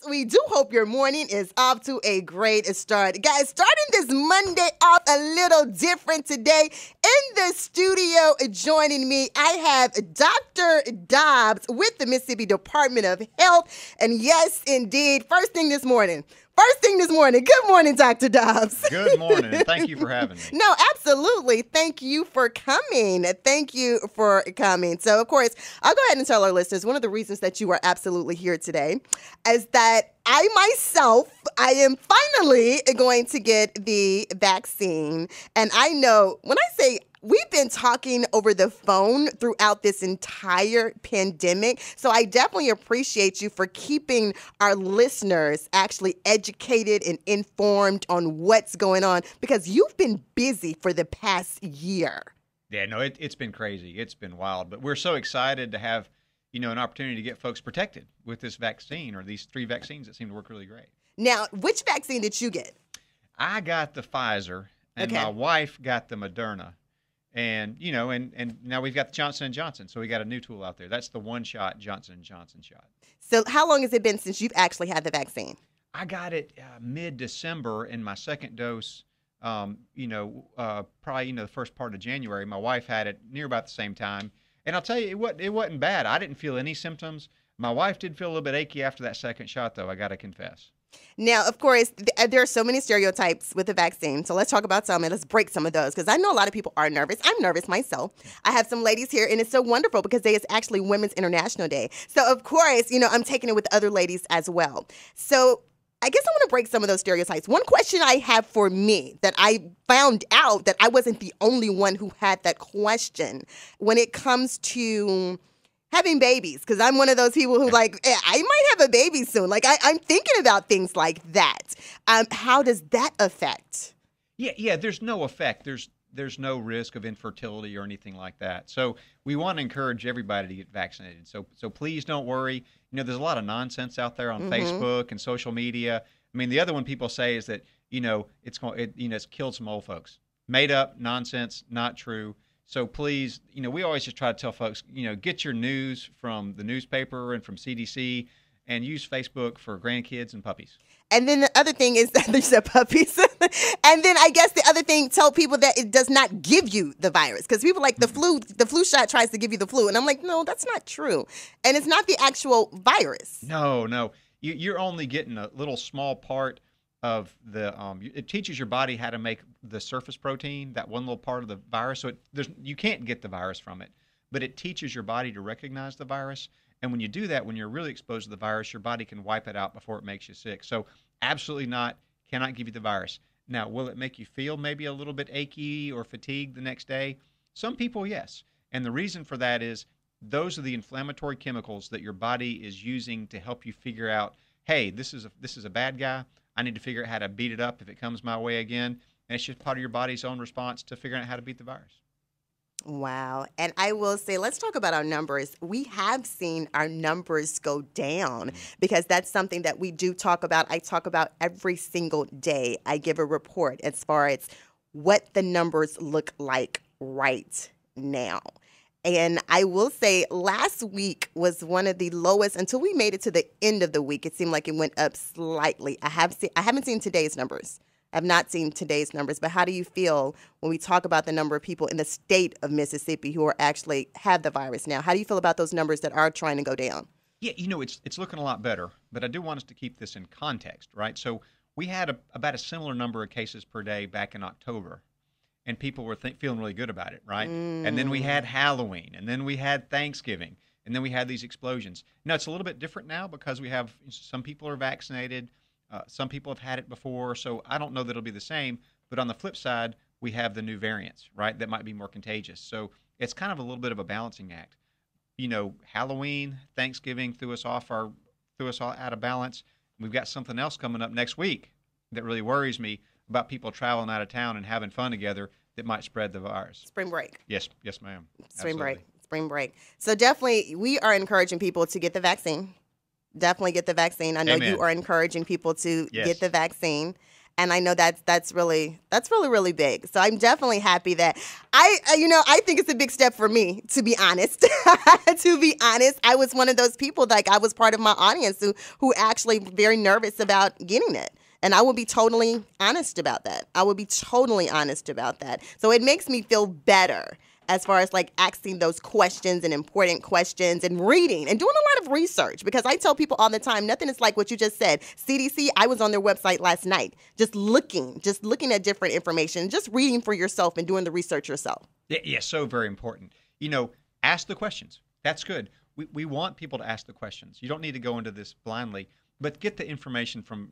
We do hope your morning is off to a great start. Guys, starting this Monday off a little different today. In the studio joining me, I have Dr. Dobbs with the Mississippi Department of Health. And yes, indeed, first thing this morning. Good morning, Dr. Dobbs. Good morning, and thank you for having me. No, absolutely. Thank you for coming. So, of course, I'll go ahead and tell our listeners one of the reasons that you are absolutely here today is that I am finally going to get the vaccine. And I know when I say we've been talking over the phone throughout this entire pandemic, so I definitely appreciate you for keeping our listeners actually educated and informed on what's going on, because you've been busy for the past year. Yeah, no, it's been crazy. It's been wild. But we're so excited to have, an opportunity to get folks protected with this vaccine, or these 3 vaccines that seem to work really great. Now, which vaccine did you get? I got the Pfizer, and my wife got the Moderna. And, and now we've got the Johnson & Johnson. So we got a new tool out there. That's the one-shot Johnson & Johnson shot. So how long has it been since you've actually had the vaccine? I got it mid-December, and my second dose, probably, the first part of January. My wife had it near about the same time. And I'll tell you, it wasn't bad. I didn't feel any symptoms. My wife did feel a little bit achy after that second shot, though, I got to confess. Now, of course, there are so many stereotypes with the vaccine. So let's talk about some and let's break some of those, because I know a lot of people are nervous. I'm nervous myself. I have some ladies here, and it's so wonderful because today is actually Women's International Day. So, of course, I'm taking it with other ladies as well. So I guess I want to break some of those stereotypes. One question I have for me that I found out that I wasn't the only one who had that question when it comes to having babies, because I'm one of those people who I might have a baby soon. I'm thinking about things like that. How does that affect? Yeah. There's no effect. There's no risk of infertility or anything like that. So we want to encourage everybody to get vaccinated. So please don't worry. There's a lot of nonsense out there on Facebook and social media. I mean, the other one people say is that it's killed some old folks. Made up nonsense, not true. So please, we always just try to tell folks, get your news from the newspaper and from CDC, and use Facebook for grandkids and puppies. And then the other thing is that there's puppies. And then I guess the other thing, tell people that it does not give you the virus, because people like the flu shot tries to give you the flu. And I'm like, no, that's not true. And it's not the actual virus. No. You're only getting a little small part of the it teaches your body how to make the surface protein, that one little part of the virus. So you can't get the virus from it, but it teaches your body to recognize the virus. And when you do that, when you're really exposed to the virus, your body can wipe it out before it makes you sick. So absolutely cannot give you the virus. Now, will it make you feel maybe a little bit achy or fatigued the next day? Some people, yes. And the reason for that is those are the inflammatory chemicals that your body is using to help you figure out, hey, this is a bad guy. I need to figure out how to beat it up if it comes my way again. And it's just part of your body's own response to figuring out how to beat the virus. Wow. And I will say, let's talk about our numbers. We have seen our numbers go down, because that's something that we do talk about. I talk about every single day. I give a report as far as what the numbers look like right now. And I will say last week was one of the lowest until we made it to the end of the week. It seemed like it went up slightly. I haven't seen today's numbers. I've not seen today's numbers, but how do you feel when we talk about the number of people in the state of Mississippi who are actually have the virus now? How do you feel about those numbers that are trying to go down? Yeah, it's looking a lot better, but I do want us to keep this in context, right? So we had about a similar number of cases per day back in October, and people were feeling really good about it, right? And then we had Halloween, and then we had Thanksgiving, and then we had these explosions. Now, it's a little bit different now because we have some people are vaccinated. Some people have had it before, so I don't know that it'll be the same. But on the flip side, we have the new variants, right, that might be more contagious. So it's kind of a little bit of a balancing act. Halloween, Thanksgiving threw us all out of balance. We've got something else coming up next week that really worries me about people traveling out of town and having fun together that might spread the virus. Spring break. Yes, ma'am. Spring break. So definitely we are encouraging people to get the vaccine. Definitely get the vaccine. I know you are encouraging people to get the vaccine. And I know that's really really big. So I'm definitely happy that I think it's a big step for me, to be honest. To be honest, I was one of those people, like I was part of my audience who actually very nervous about getting it. And I will be totally honest about that. So it makes me feel better as far as like asking those questions and important questions and reading and doing a lot of research, because I tell people all the time, nothing is like what you just said. CDC, I was on their website last night, just looking at different information, just reading for yourself and doing the research yourself. Yeah, so very important. Ask the questions. That's good. We want people to ask the questions. You don't need to go into this blindly, but get the information from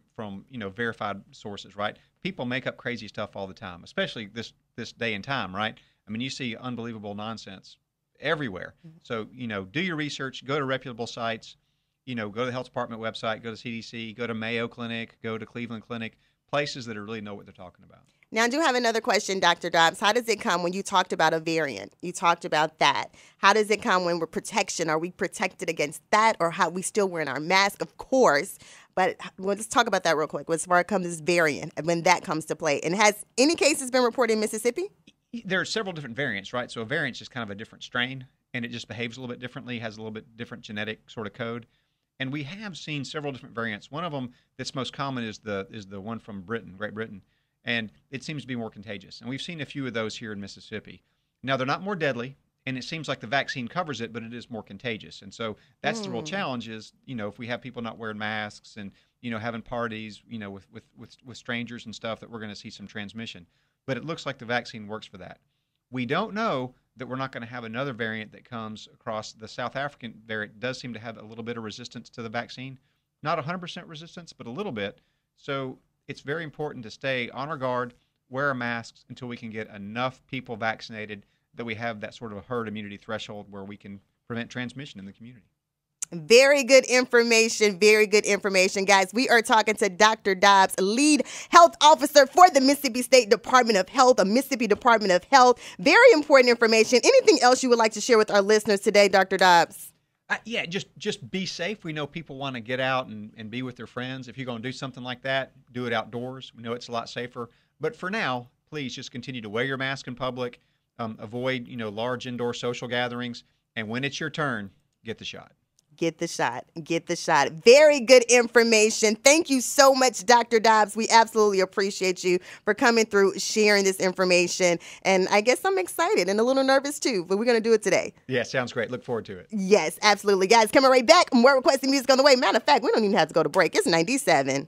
verified sources, right? People make up crazy stuff all the time, especially this day and time, right? I mean, you see unbelievable nonsense everywhere. So, do your research, go to reputable sites, go to the health department website, go to CDC, go to Mayo Clinic, go to Cleveland Clinic, places that really know what they're talking about. Now, I do have another question, Dr. Dobbs. How does it come when you talked about a variant? You talked about that. How does it come when we're protection? Are we protected against that, or how we still wearing our mask? Of course. But let's talk about that real quick. As far as comes this variant and when that comes to play. And has any cases been reported in Mississippi? There are several different variants, right? So a variant is just kind of a different strain, and it just behaves a little bit differently, has a little bit different genetic sort of code. And we have seen several different variants. One of them that's most common is the one from Great Britain, and it seems to be more contagious. And we've seen a few of those here in Mississippi. Now, they're not more deadly, and it seems like the vaccine covers it, but it is more contagious. And so that's the real challenge is, if we have people not wearing masks and, having parties, with strangers and stuff, that we're going to see some transmission. But it looks like the vaccine works for that. We don't know that we're not going to have another variant that comes across. The South African variant does seem to have a little bit of resistance to the vaccine. Not 100% resistance, but a little bit. So it's very important to stay on our guard, wear our masks until we can get enough people vaccinated that we have that sort of a herd immunity threshold where we can prevent transmission in the community. Very good information. Guys, we are talking to Dr. Dobbs, lead health officer for the Mississippi State Department of Health, Mississippi Department of Health. Very important information. Anything else you would like to share with our listeners today, Dr. Dobbs? Yeah, just be safe. We know people want to get out and be with their friends. If you're going to do something like that, do it outdoors. We know it's a lot safer. But for now, please just continue to wear your mask in public, avoid large indoor social gatherings, and when it's your turn, get the shot. Get the shot. Very good information. Thank you so much, Dr. Dobbs. We absolutely appreciate you for coming through, sharing this information. And I guess I'm excited and a little nervous too, but we're going to do it today. Yeah, sounds great. Look forward to it. Yes, absolutely. Guys, coming right back. More requesting music on the way. Matter of fact, we don't even have to go to break. It's 97.